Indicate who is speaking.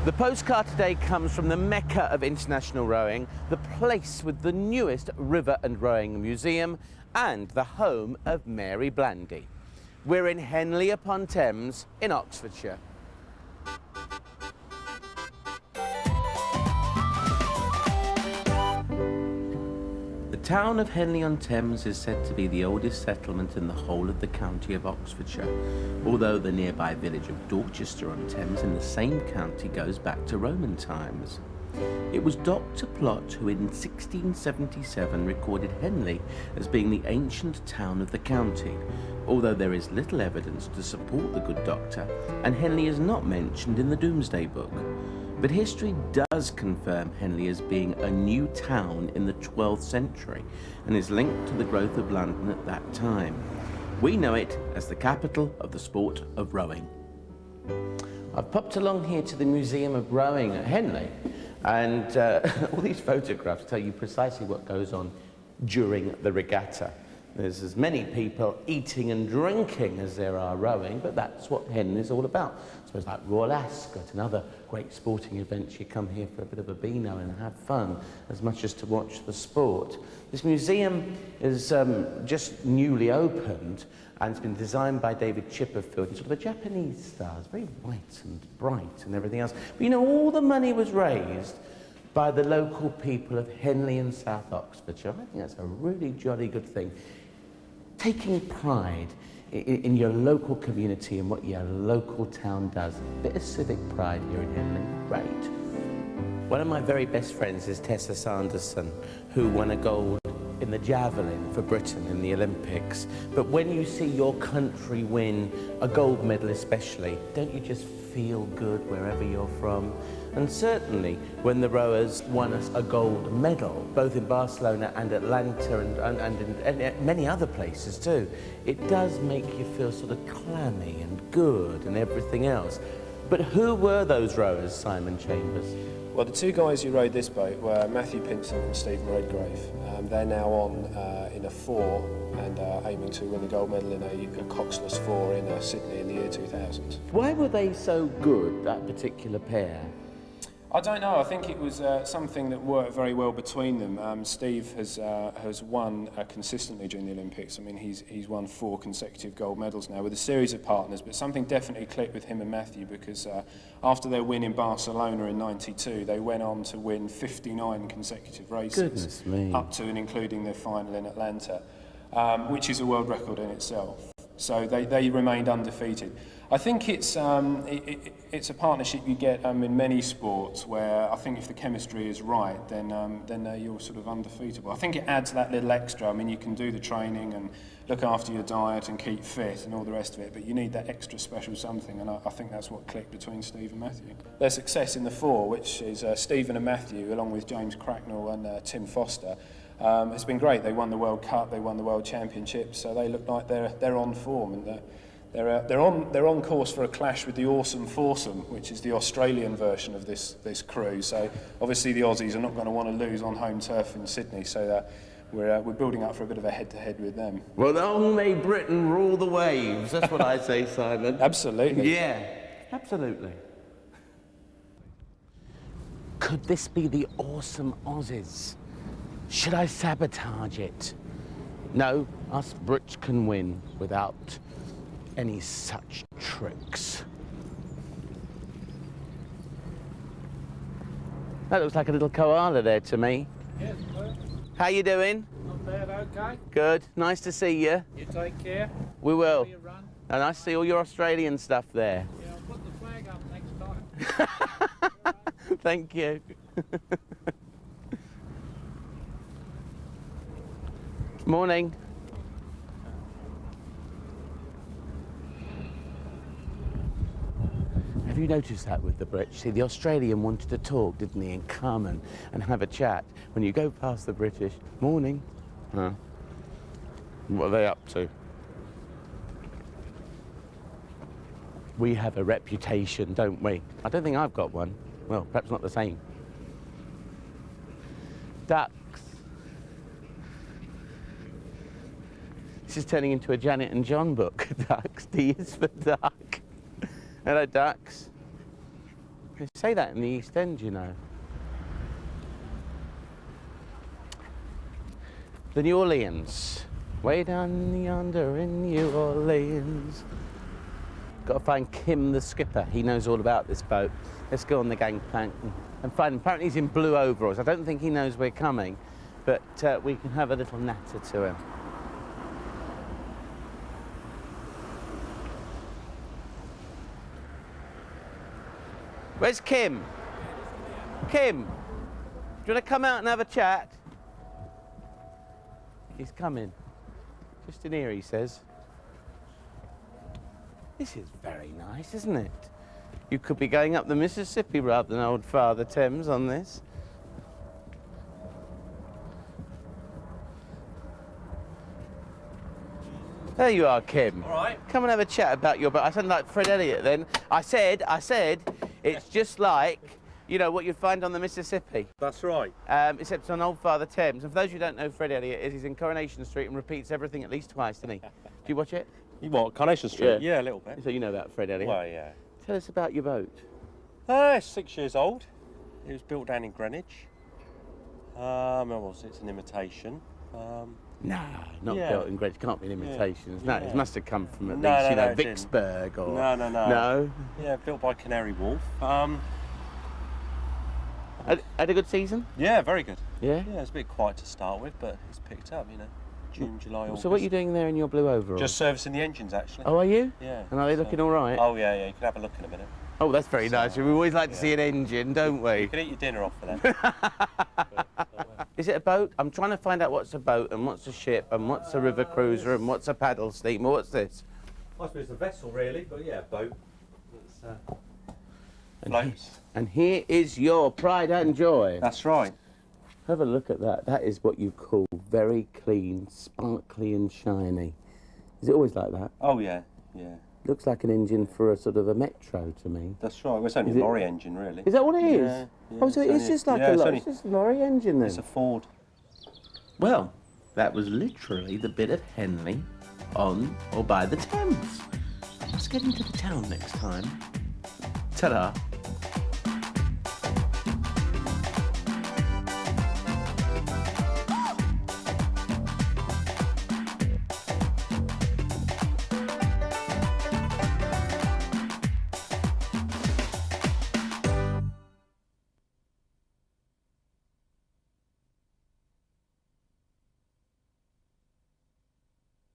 Speaker 1: The postcard today comes from the Mecca of international rowing, the place with the newest river and rowing museum and the home of Mary Blandy. We're in Henley upon Thames in Oxfordshire. The town of Henley on Thames is said to be the oldest settlement in the whole of the county of Oxfordshire, although the nearby village of Dorchester on Thames in the same county goes back to Roman times. It was Dr. Plot who in 1677 recorded Henley as being the ancient town of the county, although there is little evidence to support the good doctor, and Henley is not mentioned in the Domesday Book. But history does confirm Henley as being a new town in the 12th century and is linked to the growth of London at that time. We know it as the capital of the sport of rowing. I've popped along here to the Museum of Rowing at Henley, and all these photographs tell you precisely what goes on during the regatta. There's as many people eating and drinking as there are rowing, but that's what Henley is all about. I suppose like Royal Ascot and other great sporting events, you come here for a bit of a beano and have fun as much as to watch the sport. This museum is just newly opened and it's been designed by David Chipperfield in sort of a Japanese style. It's very white and bright and everything else. But you know, all the money was raised by the local people of Henley and South Oxfordshire. I think that's a really jolly good thing. Taking pride in your local community and what your local town does. A bit of civic pride here in Henley, great. One of my very best friends is Tessa Sanderson, who won a gold in the javelin for Britain in the Olympics. But when you see your country win a gold medal especially, don't you just feel good wherever you're from? And certainly when the rowers won us a gold medal, both in Barcelona and Atlanta and in many other places too, it does make you feel sort of clammy and good and everything else. But who were those rowers, Simon Chambers?
Speaker 2: Well, the two guys who rowed this boat were Matthew Pimpson and Stephen Redgrave. They're now on in a four and are aiming to win the gold medal in a coxless four in Sydney in the year 2000.
Speaker 1: Why were they so good, that particular pair?
Speaker 2: I don't know. I think it was something that worked very well between them. Steve has won consistently during the Olympics. I mean, he's won 4 consecutive gold medals now with a series of partners, but something definitely clicked with him and Matthew because after their win in Barcelona in '92, they went on to win 59 consecutive races.
Speaker 1: Goodness me.
Speaker 2: Up to and including their final in Atlanta, which is a world record in itself. So they remained undefeated. I think it's a partnership you get in many sports where I think if the chemistry is right, then you're sort of undefeatable. I think it adds that little extra. I mean, you can do the training and look after your diet and keep fit and all the rest of it, but you need that extra special something, and I think that's what clicked between Steve and Matthew. Their success in the four, which is Stephen and Matthew, along with James Cracknell and Tim Foster, it's been great. They won the World Cup, they won the World Championships, so they look like they're on form, and they're on course for a clash with the Awesome Foursome, which is the Australian version of this crew. So obviously the Aussies are not going to want to lose on home turf in Sydney, so we're building up for a bit of a head-to-head with them.
Speaker 1: Well, long may Britain rule the waves. That's what I say, Simon.
Speaker 2: Absolutely.
Speaker 1: Yeah, absolutely. Could this be the awesome Aussies? Should I sabotage it? No, us Brits can win without any such tricks. That looks like a little koala there to me.
Speaker 3: Yes, sir.
Speaker 1: How you doing?
Speaker 3: Not bad, okay.
Speaker 1: Good. Nice to see you.
Speaker 3: You take care.
Speaker 1: We will.
Speaker 3: Your run.
Speaker 1: And I see all your Australian stuff there.
Speaker 3: Yeah, I'll put the flag up next time.
Speaker 1: Thank you. Morning. Have you noticed that with the British? See, the Australian wanted to talk, didn't he, and come and have a chat. When you go past the British, morning. Huh? What are they up to? We have a reputation, don't we? I don't think I've got one. Well, perhaps not the same. Ducks. This is turning into a Janet and John book. Ducks, D is for duck. Hello, ducks. They say that in the East End, you know. The New Orleans. Way down yonder in New Orleans. Got to find Kim the skipper. He knows all about this boat. Let's go on the gangplank and find him. Apparently he's in blue overalls. I don't think he knows we're coming, but we can have a little natter to him. Where's Kim? Kim, do you want to come out and have a chat? He's coming. Just in here, he says. This is very nice, isn't it? You could be going up the Mississippi rather than old Father Thames on this. There you are, Kim.
Speaker 4: All right.
Speaker 1: Come and have a chat about your boat. I sound like Fred Elliott then. I said, it's just like, you know, what you'd find on the Mississippi.
Speaker 4: That's right.
Speaker 1: Except it's on old Father Thames. And for those who don't know who Fred Elliott is, he's in Coronation Street and repeats everything at least twice, doesn't he? Do you watch it?
Speaker 4: You what, Coronation Street?
Speaker 1: Yeah.
Speaker 4: Yeah, a little bit.
Speaker 1: So you know about Fred Elliott.
Speaker 4: Well, yeah.
Speaker 1: Tell us about your boat.
Speaker 4: It's 6 years old. It was built down in Greenwich. It's an imitation.
Speaker 1: Nah, not
Speaker 4: Yeah.
Speaker 1: built in Greenwich. Can't be an imitation.
Speaker 4: Yeah.
Speaker 1: No, it must have come from at
Speaker 4: No,
Speaker 1: least,
Speaker 4: no,
Speaker 1: you know,
Speaker 4: no, it didn't.
Speaker 1: Vicksburg or...
Speaker 4: No.
Speaker 1: No?
Speaker 4: Yeah, built by Canary Wharf.
Speaker 1: Had a good season?
Speaker 4: Yeah, very good.
Speaker 1: Yeah?
Speaker 4: Yeah, it's a bit quiet to start with, but it's picked up, you know. June, July, August.
Speaker 1: So what are you doing there in your blue overalls?
Speaker 4: Just servicing the engines, actually.
Speaker 1: Oh, are you?
Speaker 4: Yeah.
Speaker 1: And are they looking all right?
Speaker 4: Oh, yeah, you can have a look in a minute.
Speaker 1: Oh, that's very nice. We always like to see an engine, don't we?
Speaker 4: You can eat your dinner off for that.
Speaker 1: Is it a boat? I'm trying to find out what's a boat and what's a ship and what's a river cruiser and what's a paddle steamer. What's this?
Speaker 4: I suppose it's a vessel, really, but yeah, boat. It's,
Speaker 1: Floats. And here is your pride and joy.
Speaker 4: That's right.
Speaker 1: Have a look at that. That is what you call very clean, sparkly and shiny. Is it always like that?
Speaker 4: Oh, yeah, yeah.
Speaker 1: Looks like an engine for a sort of a metro to me.
Speaker 4: That's right. Well, it's only
Speaker 1: Is
Speaker 4: a
Speaker 1: it-
Speaker 4: lorry engine, really.
Speaker 1: Is that what it is?
Speaker 4: Yeah, yeah,
Speaker 1: Oh, so
Speaker 4: it's
Speaker 1: it's
Speaker 4: only-
Speaker 1: just like
Speaker 4: yeah,
Speaker 1: a
Speaker 4: it's
Speaker 1: lorry.
Speaker 4: only-
Speaker 1: It's just a lorry engine then.
Speaker 4: It's a Ford.
Speaker 1: Well, that was literally the bit of Henley on or by the Thames. Let's get into the town next time. Ta-da.